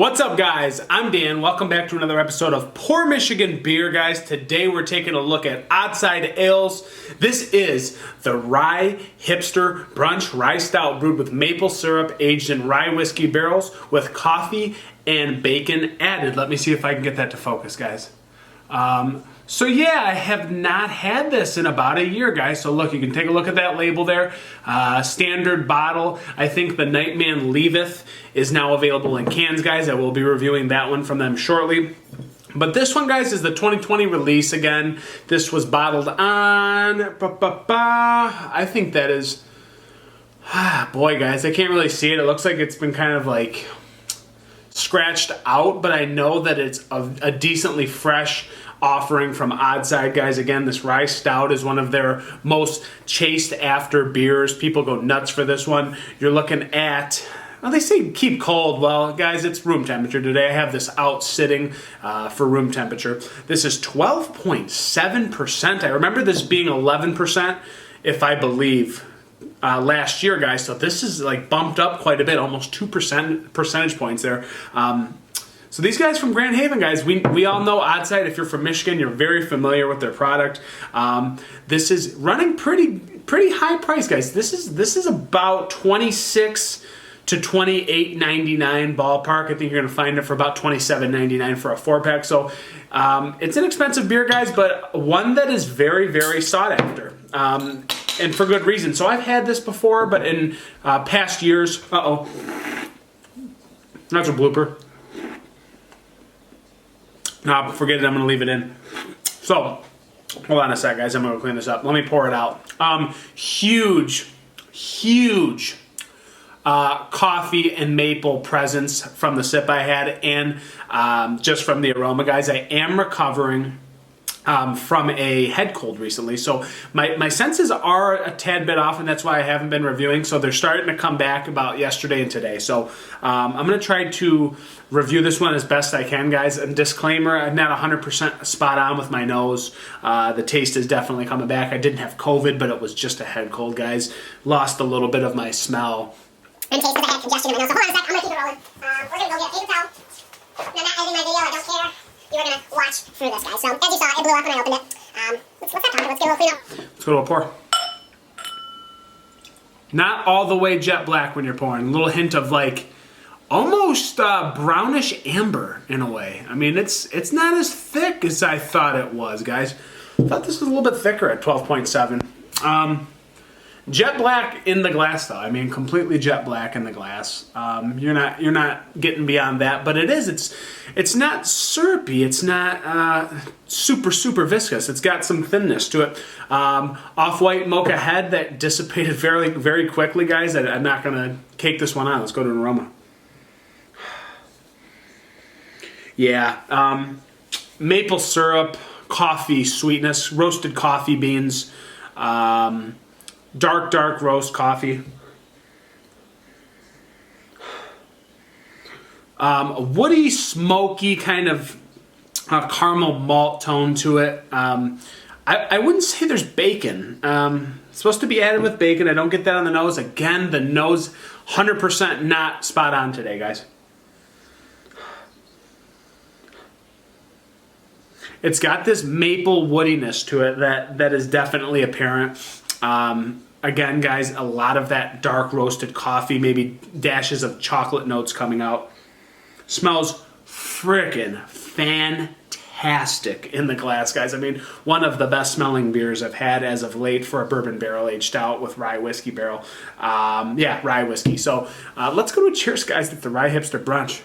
What's up, guys? I'm Dan. Welcome back to another episode of Poor Michigan Beer, guys. Today we're taking a look at OddSide Ales. This is the Rye Hipster Brunch Rye Stout brewed with maple syrup, aged in rye whiskey barrels with coffee and bacon added. Let me see if I can get that to focus, guys. So yeah, I have not had this in about a year, guys. So look, you can take a look at that label there. Standard bottle. I think the Nightman Leaveth is now available in cans, guys. I will be reviewing that one from them shortly. But this one, guys, is the 2020 release again. This was bottled on, I think that is, boy, guys, I can't really see it. It looks like it's been kind of like scratched out, but I know that it's a decently fresh offering from OddSide, guys. Again, this Rye Stout is one of their most chased after beers. People go nuts for this one. You're looking at, well, they say keep cold. Well, guys, it's room temperature today. I have this out sitting for room temperature. This is 12.7%. I remember this being 11%, if I believe, last year, guys. So this is like bumped up quite a bit, almost 2 percentage points there. So these guys from Grand Haven, guys, we all know OddSide. If you're from Michigan, you're very familiar with their product. This is running pretty high price, guys. This is about $26 to $28.99 ballpark. I think you're gonna find it for about $27.99 for a 4-pack. So it's an expensive beer, guys, but one that is very, very sought after. And for good reason. So I've had this before, but in past years, that's a blooper. No, forget it, I'm gonna leave it in. So, hold on a sec, guys, I'm gonna clean this up. Let me pour it out. Huge coffee and maple presence from the sip I had, and just from the aroma, guys. I am recovering from a head cold recently, so my senses are a tad bit off, and that's why I haven't been reviewing. So they're starting to come back about yesterday and today. So I'm going to try to review this one as best I can, guys. And disclaimer, I'm not 100% spot on with my nose. The taste is definitely coming back. I didn't have COVID, but it was just a head cold, guys. Lost a little bit of my smell. And taste because I had congestion in my nose. So hold on a sec, I'm going to keep it rolling. We're going to go get a paper towel. No, not editing my video, I don't care. You're going to watch through this, guys. So, as you saw, it blew up when I opened it. Let's not talk about it. Let's get a little clean up. Let's go to a pour. Not all the way jet black when you're pouring. A little hint of like almost brownish amber in a way. I mean, it's not as thick as I thought it was, guys. I thought this was a little bit thicker at 12.7. Jet black in the glass, though. I mean, completely jet black in the glass. You're not getting beyond that, but it's not syrupy. It's not super viscous. It's got some thinness to it. Off-white mocha head that dissipated very quickly, guys. I'm not gonna cake this one on. Let's go to an aroma. Yeah, maple syrup, coffee sweetness, roasted coffee beans. Dark roast coffee. A woody, smoky kind of caramel malt tone to it. I wouldn't say there's bacon. It's supposed to be added with bacon. I don't get that on the nose. Again, the nose 100% not spot on today, guys. It's got this maple woodiness to it that is definitely apparent. Again, guys, a lot of that dark roasted coffee, maybe dashes of chocolate notes coming out. Smells frickin' fantastic in the glass, guys. I mean, one of the best smelling beers I've had as of late for a bourbon barrel aged stout with rye whiskey barrel. Yeah, rye whiskey. So let's go to a cheers, guys, at the Rye Hipster Brunch.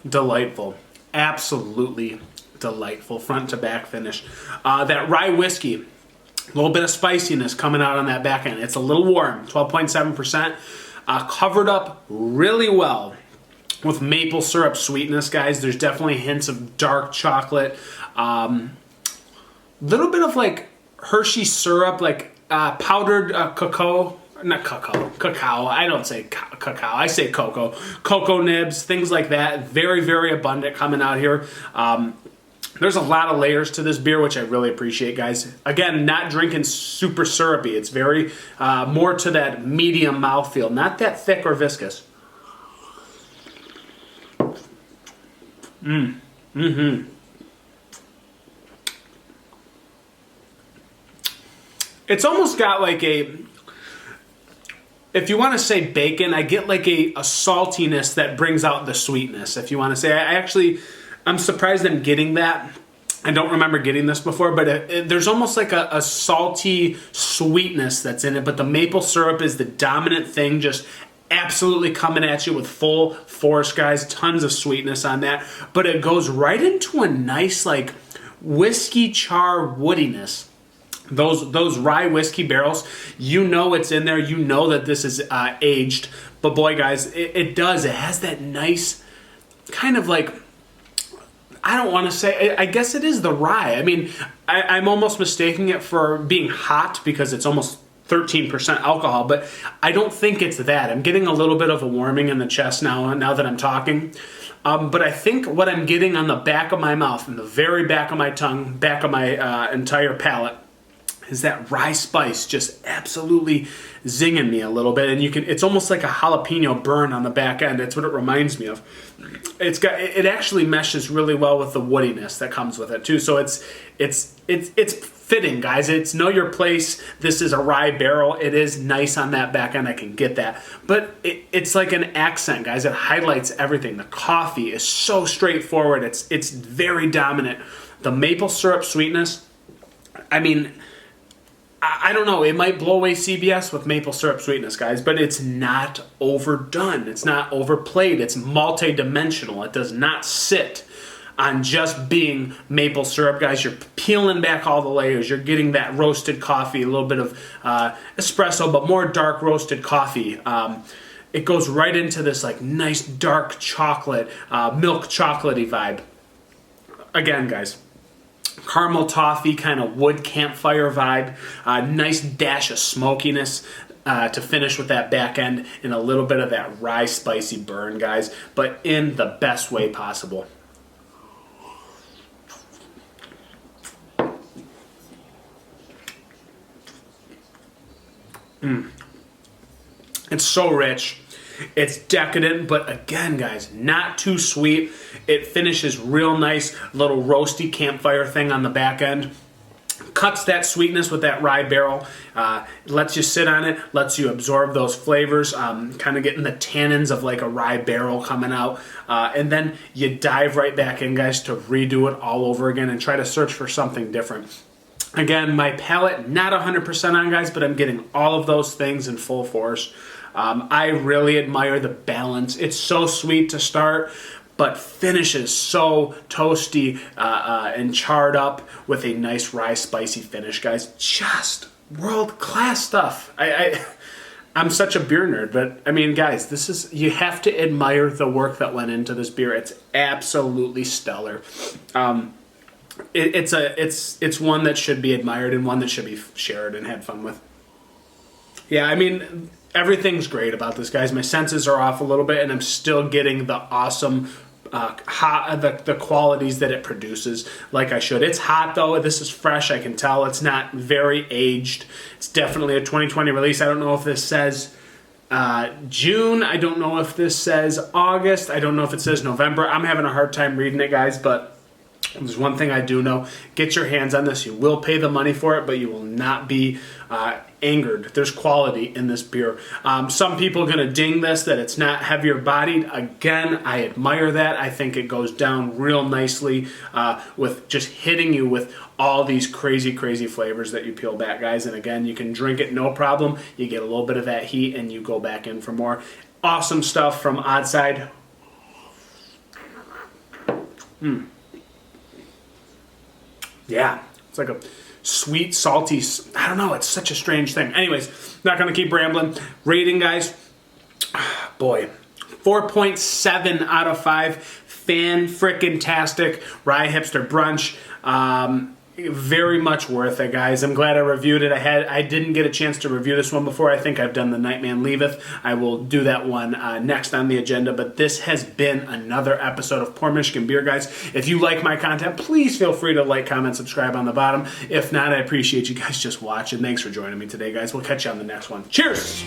Delightful. Absolutely delightful. Front to back finish. That rye whiskey, a little bit of spiciness coming out on that back end. It's a little warm, 12.7%. Covered up really well with maple syrup sweetness, guys. There's definitely hints of dark chocolate. Little bit of like Hershey syrup, like powdered cocoa not cacao. I don't say cacao. I say cocoa. Cocoa nibs, things like that. Very, very abundant coming out here. There's a lot of layers to this beer, which I really appreciate, guys. Again, not drinking super syrupy. It's very more to that medium mouthfeel, not that thick or viscous. It's almost got like a, if you want to say bacon, I get like a saltiness that brings out the sweetness. If you want to say, I'm surprised I'm getting that. I don't remember getting this before, but there's almost like a salty sweetness that's in it, but the maple syrup is the dominant thing, just absolutely coming at you with full force, guys. Tons of sweetness on that, but it goes right into a nice like whiskey char woodiness. Those rye whiskey barrels, you know it's in there. You know that this is aged. But boy, guys, it does. It has that nice kind of like, I don't want to say, I guess it is the rye. I mean, I'm almost mistaking it for being hot because it's almost 13% alcohol, but I don't think it's that. I'm getting a little bit of a warming in the chest now that I'm talking. But I think what I'm getting on the back of my mouth, and the very back of my tongue, back of my entire palate, is that rye spice just absolutely zinging me a little bit, and it's almost like a jalapeno burn on the back end. That's what it reminds me of. It actually meshes really well with the woodiness that comes with it too. So it's fitting, guys. It's know your place. This is a rye barrel. It is nice on that back end. I can get that, but it's like an accent, guys. It highlights everything. The coffee is so straightforward. It's very dominant. The maple syrup sweetness, I mean, I don't know, it might blow away CBS with maple syrup sweetness, guys, but it's not overdone. It's not overplayed. It's multi-dimensional. It does not sit on just being maple syrup, guys. You're peeling back all the layers. You're getting that roasted coffee, a little bit of espresso, but more dark roasted coffee. It goes right into this like nice dark chocolate, milk chocolatey vibe. Again, guys, caramel toffee, kind of wood campfire vibe. Nice dash of smokiness to finish with that back end, and a little bit of that rye spicy burn, guys, but in the best way possible. It's so rich. It's decadent, but again, guys, not too sweet. It finishes real nice, little roasty campfire thing on the back end. Cuts that sweetness with that rye barrel. Lets you sit on it, lets you absorb those flavors, kind of getting the tannins of like a rye barrel coming out. And then you dive right back in, guys, to redo it all over again and try to search for something different. Again, my palate, not 100% on, guys, but I'm getting all of those things in full force. I really admire the balance. It's so sweet to start, but finishes so toasty and charred up with a nice rye spicy finish, guys. Just world-class stuff. I'm such a beer nerd, but I mean, guys, you have to admire the work that went into this beer. It's absolutely stellar. It's one that should be admired and one that should be shared and had fun with. Yeah, I mean, everything's great about this, guys. My senses are off a little bit, and I'm still getting the awesome the qualities that it produces like I should. It's hot, though. This is fresh. I can tell it's not very aged. It's definitely a 2020 release. I don't know if this says June. I don't know if this says August. I don't know if it says November. I'm having a hard time reading it, guys, but there's one thing I do know. Get your hands on this. You will pay the money for it, but you will not be angered. There's quality in this beer. Some people are going to ding this, that it's not heavier bodied. Again, I admire that. I think it goes down real nicely with just hitting you with all these crazy, crazy flavors that you peel back, guys. And again, you can drink it no problem. You get a little bit of that heat, and you go back in for more. Awesome stuff from OddSide. Yeah, it's like a sweet, salty, I don't know, it's such a strange thing. Anyways, not going to keep rambling. Rating, guys, boy, 4.7 out of 5. Fan-frickin-tastic Rye Hipster Brunch. very much worth it, guys. I'm glad I reviewed it. I didn't get a chance to review this one before. I think I've done the Nightman Leaveth. I will do that one next on the agenda, but this has been another episode of Poor Michigan Beer, guys. If you like my content, please feel free to like, comment, subscribe on the bottom. If not, I appreciate you guys just watching. Thanks for joining me today, guys. We'll catch you on the next one. Cheers!